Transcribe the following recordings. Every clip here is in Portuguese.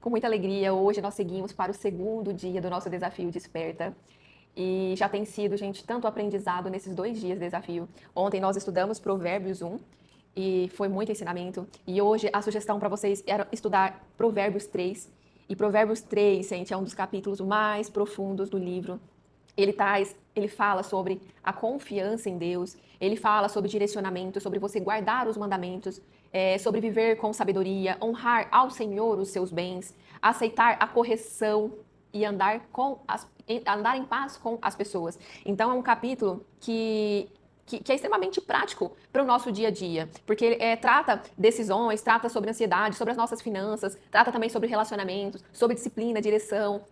Com muita alegria, hoje nós seguimos para o segundo dia do nosso desafio Desperta. E já tem sido, gente, tanto aprendizado nesses 2 dias de desafio. Ontem nós estudamos Provérbios 1 e foi muito ensinamento. E hoje a sugestão para vocês era estudar Provérbios 3. E Provérbios 3, gente, é um dos capítulos mais profundos do livro. Ele fala sobre a confiança em Deus, ele fala sobre direcionamento, sobre você guardar os mandamentos, sobre viver com sabedoria, honrar ao Senhor os seus bens, aceitar a correção e andar em paz com as pessoas. Então é um capítulo que é extremamente prático para o nosso dia a dia, porque trata decisões, trata sobre ansiedade, sobre as nossas finanças, trata também sobre relacionamentos, sobre disciplina, direção.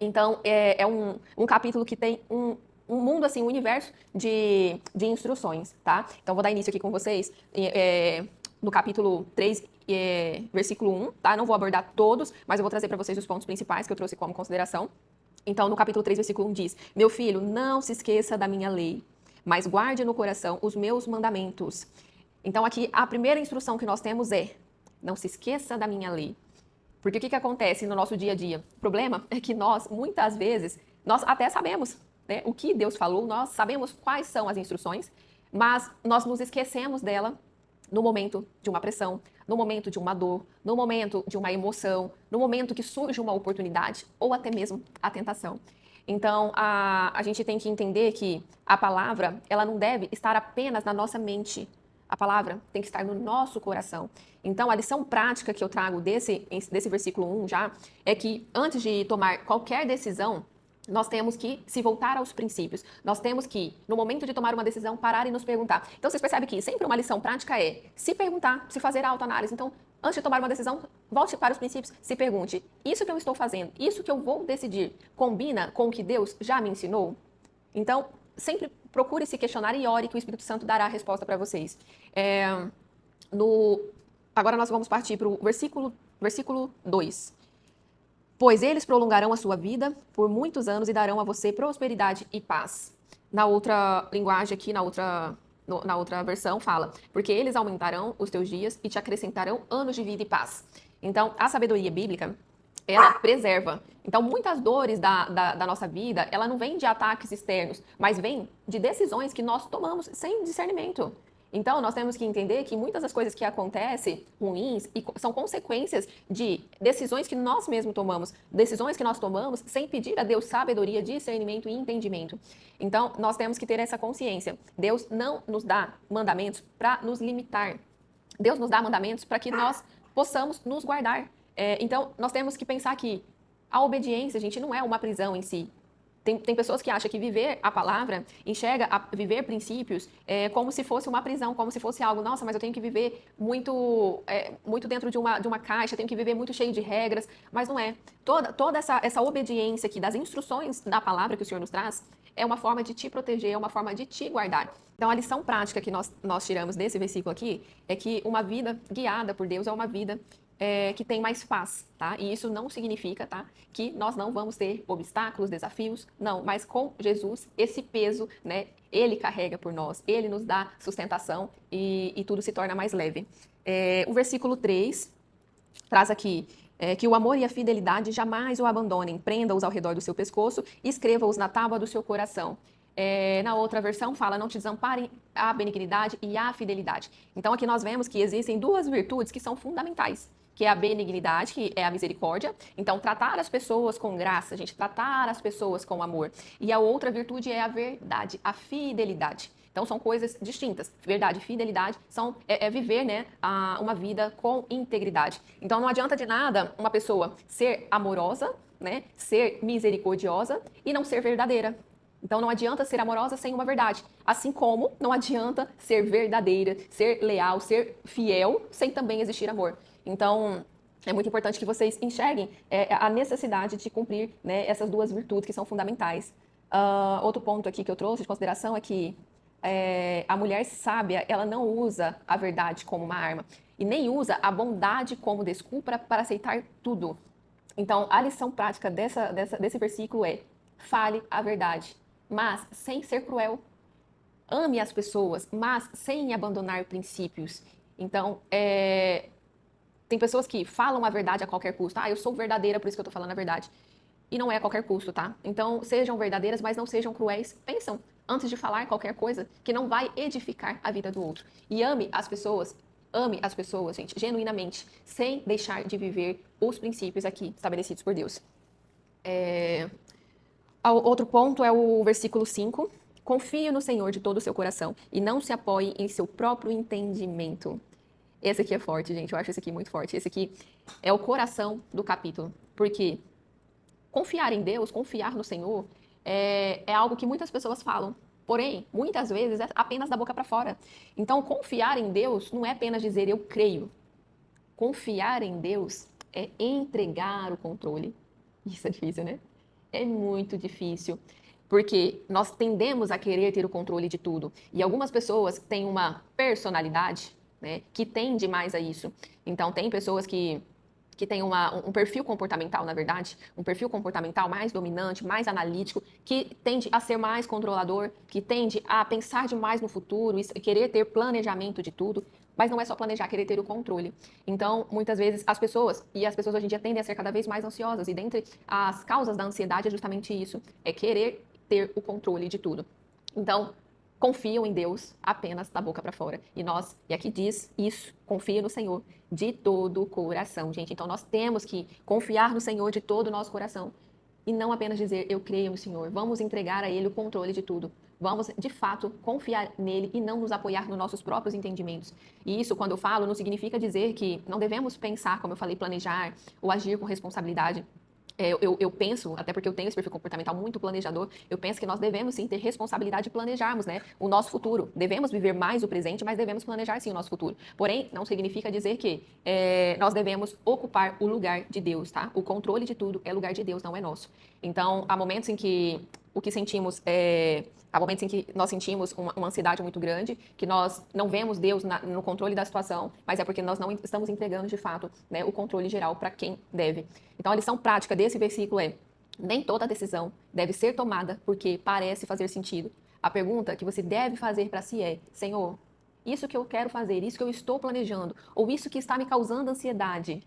Então, é um capítulo que tem um mundo, assim, um universo de instruções, tá? Então, vou dar início aqui com vocês no capítulo 3, versículo 1, tá? Não vou abordar todos, mas eu vou trazer para vocês os pontos principais que eu trouxe como consideração. Então, no capítulo 3, versículo 1 diz: Meu filho, não se esqueça da minha lei, mas guarde no coração os meus mandamentos. Então, aqui, a primeira instrução que nós temos é: não se esqueça da minha lei. Porque o que acontece no nosso dia a dia? O problema é que nós, muitas vezes, nós até sabemos, né, o que Deus falou, nós sabemos quais são as instruções, mas nós nos esquecemos dela no momento de uma pressão, no momento de uma dor, no momento de uma emoção, no momento que surge uma oportunidade ou até mesmo a tentação. Então, a gente tem que entender que a palavra, ela não deve estar apenas na nossa mente. A palavra tem que estar no nosso coração. Então, a lição prática que eu trago desse versículo 1 já é que antes de tomar qualquer decisão, nós temos que se voltar aos princípios. Nós temos que, no momento de tomar uma decisão, parar e nos perguntar. Então, vocês percebem que sempre uma lição prática é se perguntar, se fazer a autoanálise. Então, antes de tomar uma decisão, volte para os princípios, se pergunte: isso que eu estou fazendo, isso que eu vou decidir, combina com o que Deus já me ensinou? Então, sempre procure se questionar e ore que o Espírito Santo dará a resposta para vocês. Agora nós vamos partir para o versículo 2. Pois eles prolongarão a sua vida por muitos anos e darão a você prosperidade e paz. Na outra linguagem aqui, na outra versão, fala: porque eles aumentarão os teus dias e te acrescentarão anos de vida e paz. Então, a sabedoria bíblica, ela preserva. Então, muitas dores da nossa vida, ela não vem de ataques externos, mas vem de decisões que nós tomamos sem discernimento. Então, nós temos que entender que muitas das coisas que acontecem ruins são consequências de decisões que nós mesmos tomamos, decisões que nós tomamos sem pedir a Deus sabedoria, discernimento e entendimento. Então, nós temos que ter essa consciência. Deus não nos dá mandamentos para nos limitar. Deus nos dá mandamentos para que nós possamos nos guardar. Então, nós temos que pensar que a obediência, gente, não é uma prisão em si. Tem pessoas que acham que viver a palavra, enxerga viver princípios como se fosse uma prisão, como se fosse algo, nossa, mas eu tenho que viver muito dentro de uma caixa, tenho que viver muito cheio de regras, mas não é. Toda essa obediência aqui das instruções da palavra que o Senhor nos traz é uma forma de te proteger, é uma forma de te guardar. Então, a lição prática que nós tiramos desse versículo aqui é que uma vida guiada por Deus é uma vida que tem mais paz, tá? E isso não significa, tá, que nós não vamos ter obstáculos, desafios, não, mas com Jesus, esse peso, né, ele carrega por nós, ele nos dá sustentação e tudo se torna mais leve. O versículo 3 traz aqui que o amor e a fidelidade jamais o abandonem, prenda-os ao redor do seu pescoço e escreva-os na tábua do seu coração. Na outra versão fala: não te desamparem a benignidade e a fidelidade. Então aqui nós vemos que existem duas virtudes que são fundamentais, que é a benignidade, que é a misericórdia. Então, tratar as pessoas com graça, gente, tratar as pessoas com amor. E a outra virtude é a verdade, a fidelidade. Então, são coisas distintas. Verdade e fidelidade é viver, né, uma vida com integridade. Então, não adianta de nada uma pessoa ser amorosa, né, ser misericordiosa e não ser verdadeira. Então, não adianta ser amorosa sem uma verdade. Assim como não adianta ser verdadeira, ser leal, ser fiel, sem também existir amor. Então, é muito importante que vocês enxerguem a necessidade de cumprir, né, essas duas virtudes que são fundamentais. Outro ponto aqui que eu trouxe de consideração é que a mulher sábia, ela não usa a verdade como uma arma e nem usa a bondade como desculpa para aceitar tudo. Então, a lição prática desse versículo é: fale a verdade, mas sem ser cruel. Ame as pessoas, mas sem abandonar princípios. Então, Tem pessoas que falam a verdade a qualquer custo. Ah, eu sou verdadeira, por isso que eu tô falando a verdade. E não é a qualquer custo, tá? Então, sejam verdadeiras, mas não sejam cruéis. Pensam antes de falar qualquer coisa que não vai edificar a vida do outro. E ame as pessoas, gente, genuinamente, sem deixar de viver os princípios aqui estabelecidos por Deus. Outro ponto é o versículo 5. Confie no Senhor de todo o seu coração e não se apoie em seu próprio entendimento. Esse aqui é forte, gente. Eu acho esse aqui muito forte. Esse aqui é o coração do capítulo. Porque confiar em Deus, confiar no Senhor, é algo que muitas pessoas falam. Porém, muitas vezes é apenas da boca para fora. Então, confiar em Deus não é apenas dizer eu creio. Confiar em Deus é entregar o controle. Isso é difícil, né? É muito difícil. Porque nós tendemos a querer ter o controle de tudo. E algumas pessoas têm uma personalidade, né, que tende mais a isso. Então, tem pessoas que têm um perfil comportamental, na verdade, um perfil comportamental mais dominante, mais analítico, que tende a ser mais controlador, que tende a pensar demais no futuro e querer ter planejamento de tudo. Mas não é só planejar, querer ter o controle. Então, muitas vezes, as pessoas hoje em dia tendem a ser cada vez mais ansiosas. E dentre as causas da ansiedade é justamente isso, é querer ter o controle de tudo. Então, confiam em Deus apenas da boca para fora. E aqui diz isso, confia no Senhor de todo o coração, gente. Então, nós temos que confiar no Senhor de todo o nosso coração. E não apenas dizer, eu creio no Senhor. Vamos entregar a Ele o controle de tudo. Vamos, de fato, confiar nele e não nos apoiar nos nossos próprios entendimentos. E isso, quando eu falo, não significa dizer que não devemos pensar, como eu falei, planejar ou agir com responsabilidade. Eu penso, até porque eu tenho esse perfil comportamental muito planejador, eu penso que nós devemos sim ter responsabilidade de planejarmos, né, o nosso futuro. Devemos viver mais o presente, mas devemos planejar sim o nosso futuro. Porém, não significa dizer que nós devemos ocupar o lugar de Deus, tá? O controle de tudo é lugar de Deus, não é nosso. Então, há momentos em que o que sentimos há momentos em que nós sentimos uma ansiedade muito grande, que nós não vemos Deus no controle da situação, mas é porque nós não estamos entregando de fato, né, o controle geral para quem deve. Então, a lição prática desse versículo é: nem toda decisão deve ser tomada porque parece fazer sentido. A pergunta que você deve fazer para si é: Senhor, isso que eu quero fazer, isso que eu estou planejando, ou isso que está me causando ansiedade,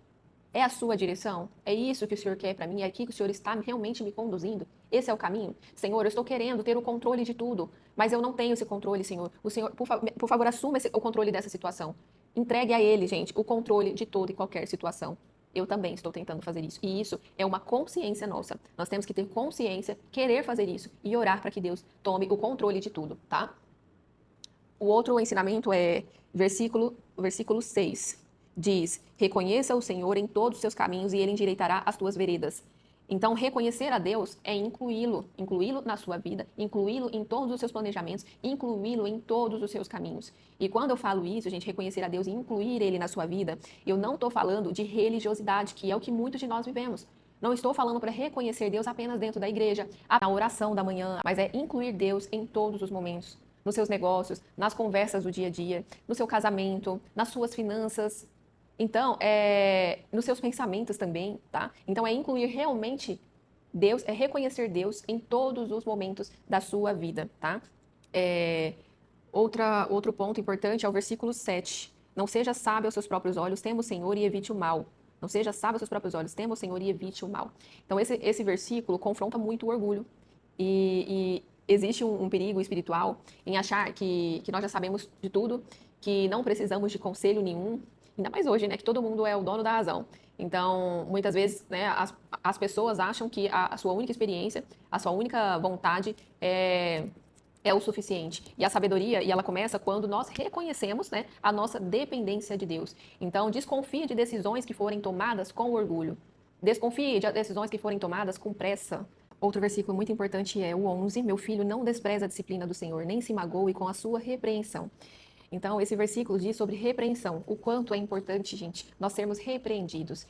é a sua direção? É isso que o Senhor quer para mim? É aqui que o Senhor está realmente me conduzindo? Esse é o caminho? Senhor, eu estou querendo ter o controle de tudo, mas eu não tenho esse controle, Senhor. O Senhor, por favor, assuma o controle dessa situação. Entregue a Ele, gente, o controle de toda e qualquer situação. Eu também estou tentando fazer isso. E isso é uma consciência nossa. Nós temos que ter consciência, querer fazer isso e orar para que Deus tome o controle de tudo, tá? O outro ensinamento é versículo 6. Diz: reconheça o Senhor em todos os seus caminhos e Ele endireitará as tuas veredas. Então, reconhecer a Deus é incluí-lo na sua vida, incluí-lo em todos os seus planejamentos, incluí-lo em todos os seus caminhos. E quando eu falo isso, gente, reconhecer a Deus e incluir Ele na sua vida, eu não estou falando de religiosidade, que é o que muitos de nós vivemos. Não estou falando para reconhecer Deus apenas dentro da igreja, na oração da manhã, mas é incluir Deus em todos os momentos. Nos seus negócios, nas conversas do dia a dia, no seu casamento, nas suas finanças. Então, nos seus pensamentos também, tá? Então, é incluir realmente Deus, é reconhecer Deus em todos os momentos da sua vida, tá? Outro ponto importante é o versículo 7. Não seja sábio aos seus próprios olhos, tema o Senhor e evite o mal. Não seja sábio aos seus próprios olhos, tema o Senhor e evite o mal. Então, esse versículo confronta muito o orgulho. E existe um perigo espiritual em achar que nós já sabemos de tudo, que não precisamos de conselho nenhum. Ainda mais hoje, né, que todo mundo é o dono da razão. Então, muitas vezes, né, as pessoas acham que a sua única experiência, a sua única vontade é o suficiente. E a sabedoria, e ela começa quando nós reconhecemos, né, a nossa dependência de Deus. Então, desconfie de decisões que forem tomadas com orgulho. Desconfie de decisões que forem tomadas com pressa. Outro versículo muito importante é o 11. Meu filho, não despreza a disciplina do Senhor, nem se magoe com a sua repreensão. Então, esse versículo diz sobre repreensão, o quanto é importante, gente, nós sermos repreendidos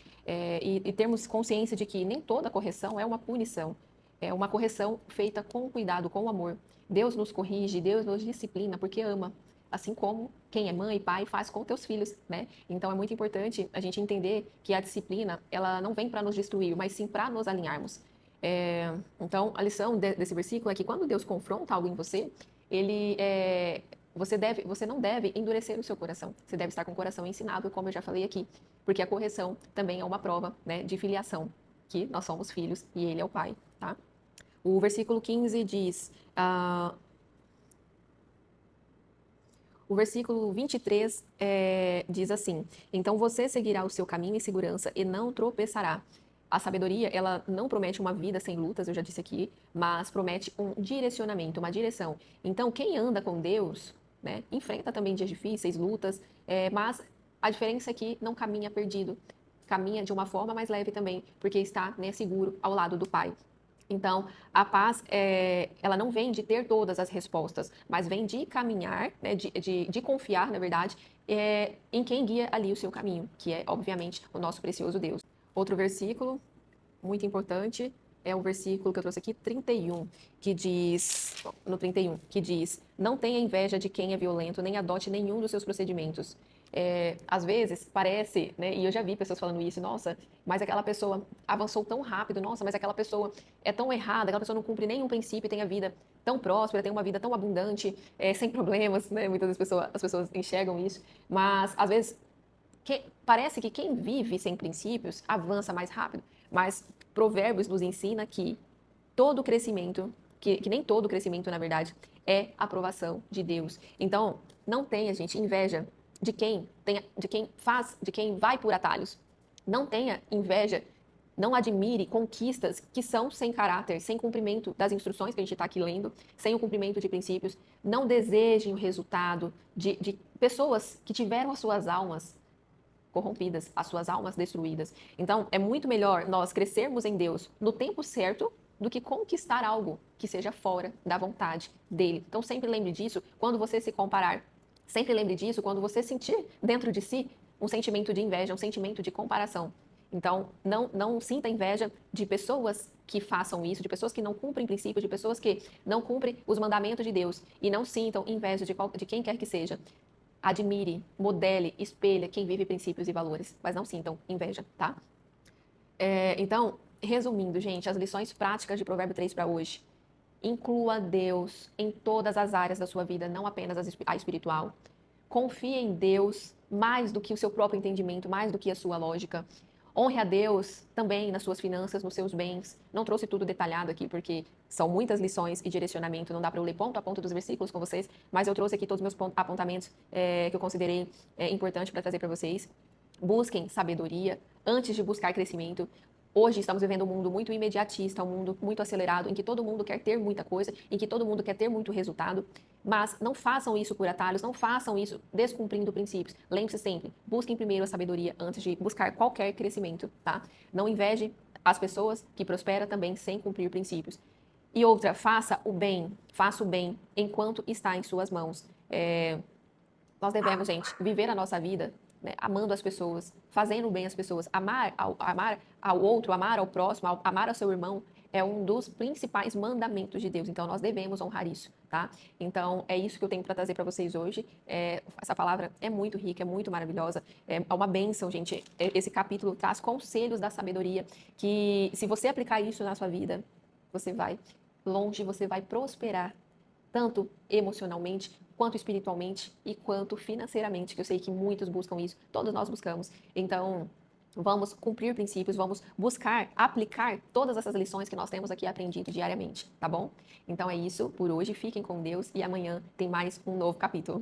e termos consciência de que nem toda correção é uma punição, é uma correção feita com cuidado, com amor. Deus nos corrige, Deus nos disciplina porque ama, assim como quem é mãe e pai faz com teus filhos, né? Então, é muito importante a gente entender que a disciplina, ela não vem para nos destruir, mas sim para nos alinharmos. Então, a lição desse versículo é que quando Deus confronta algo em você, ele você não deve endurecer o seu coração. Você deve estar com o coração ensinado, como eu já falei aqui, porque a correção também é uma prova, né, de filiação, que nós somos filhos e ele é o pai, tá? O versículo 15 diz, o versículo 23 diz assim: então você seguirá o seu caminho em segurança e não tropeçará. A sabedoria, ela não promete uma vida sem lutas, eu já disse aqui, mas promete um direcionamento, uma direção. Então, quem anda com Deus, né, enfrenta também dias difíceis, lutas, mas a diferença é que não caminha perdido, caminha de uma forma mais leve também, porque está, né, seguro ao lado do Pai. Então, a paz, ela não vem de ter todas as respostas, mas vem de caminhar, né, de confiar, na verdade, em quem guia ali o seu caminho, que é, obviamente, o nosso precioso Deus. Outro versículo muito importante é o versículo que eu trouxe aqui, 31, que diz, no 31, que diz: não tenha inveja de quem é violento, nem adote nenhum dos seus procedimentos. Às vezes parece, né, e eu já vi pessoas falando isso, nossa, mas aquela pessoa avançou tão rápido, nossa, mas aquela pessoa é tão errada, aquela pessoa não cumpre nenhum princípio e tem a vida tão próspera, tem uma vida tão abundante, sem problemas, né? Muitas das pessoas, as pessoas enxergam isso, mas às vezes parece que quem vive sem princípios avança mais rápido, mas Provérbios nos ensina que todo crescimento, que nem todo crescimento, na verdade, é aprovação de Deus. Então, não tenha, gente, inveja de quem vai por atalhos. Não tenha inveja, não admire conquistas que são sem caráter, sem cumprimento das instruções que a gente está aqui lendo, sem o cumprimento de princípios. Não desejem o resultado de pessoas que tiveram as suas almas corrompidas, as suas almas destruídas. Então, é muito melhor nós crescermos em Deus no tempo certo do que conquistar algo que seja fora da vontade dele. Então, sempre lembre disso quando você se comparar. Sempre lembre disso quando você sentir dentro de si um sentimento de inveja, um sentimento de comparação. Então, não sinta inveja de pessoas que façam isso, de pessoas que não cumprem princípios, de pessoas que não cumprem os mandamentos de Deus. E não sintam inveja de quem quer que seja. Admire, modele, espelha quem vive princípios e valores, mas não sintam inveja, tá? Então, resumindo, gente, as lições práticas de Provérbio 3 para hoje. Inclua Deus em todas as áreas da sua vida, não apenas a espiritual. Confie em Deus mais do que o seu próprio entendimento, mais do que a sua lógica. Honre a Deus também nas suas finanças, nos seus bens. Não trouxe tudo detalhado aqui, porque são muitas lições e direcionamento. Não dá para eu ler ponto a ponto dos versículos com vocês, mas eu trouxe aqui todos os meus apontamentos que eu considerei importante para trazer para vocês. Busquem sabedoria antes de buscar crescimento. Hoje estamos vivendo um mundo muito imediatista, um mundo muito acelerado, em que todo mundo quer ter muita coisa, em que todo mundo quer ter muito resultado. Mas não façam isso por atalhos, não façam isso descumprindo princípios. Lembre-se sempre, busquem primeiro a sabedoria antes de buscar qualquer crescimento, tá? Não inveje as pessoas que prosperam também sem cumprir princípios. E outra, faça o bem enquanto está em suas mãos. Nós devemos, gente, viver a nossa vida, né, amando as pessoas, fazendo bem às pessoas, amar ao outro, amar ao próximo, amar ao seu irmão, é um dos principais mandamentos de Deus. Então, nós devemos honrar isso, tá? Então, é isso que eu tenho para trazer para vocês hoje. Essa palavra é muito rica, é muito maravilhosa, é uma bênção, gente. Esse capítulo traz conselhos da sabedoria que, se você aplicar isso na sua vida, você vai longe, você vai prosperar, tanto emocionalmente, quanto espiritualmente e quanto financeiramente, que eu sei que muitos buscam isso, todos nós buscamos. Então, vamos cumprir princípios, vamos buscar aplicar todas essas lições que nós temos aqui aprendido diariamente, tá bom? Então é isso por hoje, fiquem com Deus e amanhã tem mais um novo capítulo.